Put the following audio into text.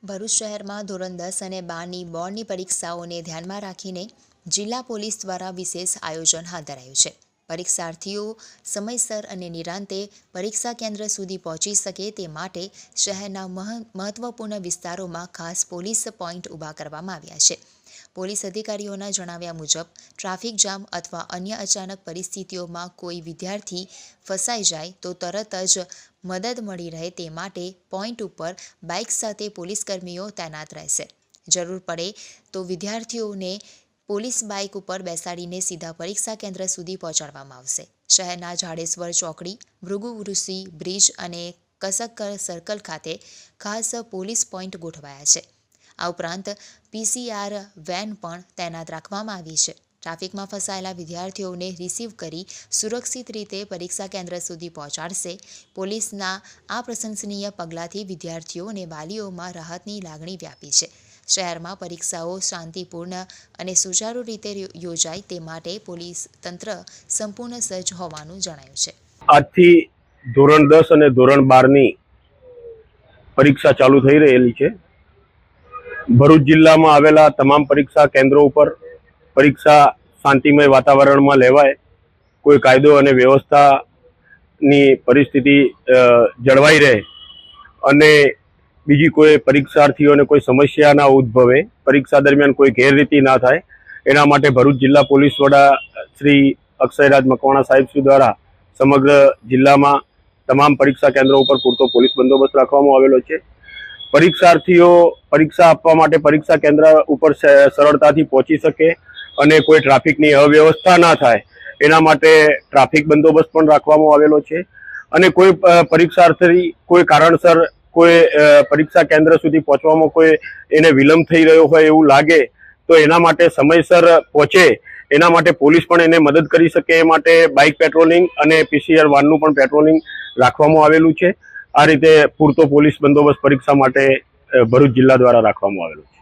ભરૂચ શહેરમાં ધોરણ 10 અને 12ની બોર્ડની પરીક્ષાઓને ધ્યાનમાં રાખીને જિલ્લા પોલીસ દ્વારા વિશેષ આયોજન હાથ ધરાયું છે। પરીક્ષાર્થીઓ સમયસર અને નિરાંતે પરીક્ષા કેન્દ્ર સુધી પહોંચી શકે તે માટે શહેરના મહત્વપૂર્ણ વિસ્તારોમાં ખાસ પોલીસ પોઈન્ટ ઊભા કરવામાં આવ્યા છે। પોલીસ અધિકારીઓના જણાવ્યા મુજબ ટ્રાફિક જામ અથવા અન્ય અચાનક પરિસ્થિતિઓમાં કોઈ વિદ્યાર્થી ફસાઈ જાય તો તરત જ મદદ મળી રહે તે માટે પોઈન્ટ ઉપર બાઇક સાથે પોલીસકર્મીઓ તૈનાત રહેશે। જરૂર પડે તો વિદ્યાર્થીઓને પોલીસ બાઇક ઉપર બેસાડીને સીધા પરીક્ષા કેન્દ્ર સુધી પહોંચાડવામાં આવશે। શહેરના જાડેશ્વર ચોકડી, ભૃગુ ઋષિ બ્રિજ અને કસક્કર સર્કલ ખાતે ખાસ પોલીસ પોઈન્ટ ગોઠવાયા છે। આ ઉપરાંત PCR વેન પણ તૈનાત રાખવામાં આવી છે। ટ્રાફિકમાં ફસાયેલા વિદ્યાર્થીઓને રિસીવ કરી સુરક્ષિત રીતે પરીક્ષા કેન્દ્ર સુધી પહોંચાડશે। પોલીસના આ પ્રશંસનીય પગલાંથી વિદ્યાર્થીઓ અને વાલીઓમાં રાહતની લાગણી વ્યાપી છે। શહેરમાં પરીક્ષાઓ શાંતિપૂર્ણ અને સુચારુ રીતે યોજાય તે માટે પોલીસ તંત્ર સંપૂર્ણ સજ્જ હોવાનું જણાયું છે। આજથી ધોરણ 10 અને ધોરણ 12ની પરીક્ષા ચાલુ થઈ રહેલી છે। ભરૂચ જિલ્લામાં આવેલા તમામ પરીક્ષા કેન્દ્રો ઉપર પરીક્ષા શાંતિમય વાતાવરણમાં લેવાય, કોઈ કાયદો અને વ્યવસ્થાની પરિસ્થિતિ જળવાઈ રહે અને બીજી કોઈ પરીક્ષાર્થીઓને કોઈ સમસ્યા ના ઉદ્ભવે, પરીક્ષા દરમિયાન કોઈ ગેરરીતિ ના થાય, એના માટે ભરૂચ જિલ્લા પોલીસ વડા શ્રી અક્ષયરાજ મકવાણા સાહેબ શ્રી દ્વારા સમગ્ર જિલ્લામાં તમામ પરીક્ષા કેન્દ્રો ઉપર પૂરતો પોલીસ બંદોબસ્ત રાખવામાં આવેલો છે। પરીક્ષાર્થીઓ પરીક્ષા આપવા માટે પરીક્ષા કેન્દ્ર ઉપર સરળતાથી પહોંચી શકે અને કોઈ ટ્રાફિકની અવ્યવસ્થા ના થાય એના માટે ટ્રાફિક બંદોબસ્ત પણ રાખવામાં આવેલો છે। અને કોઈ પરીક્ષાર્થી કોઈ કારણસર કોઈ પરીક્ષા કેન્દ્ર સુધી પહોંચવામાં કોઈ એને વિલંબ થઈ રહ્યો હોય એવું લાગે તો એના માટે સમયસર પહોંચે એના માટે પોલીસ પણ એને મદદ કરી શકે એ માટે બાઇક પેટ્રોલિંગ અને PCR વાનનું પણ પેટ્રોલિંગ રાખવામાં આવેલું છે। આ રીતે પૂરતો પોલીસ બંદોબસ્ત પરીક્ષા માટે ભરૂચ જિલ્લા દ્વારા રાખવામાં આવેલો છે।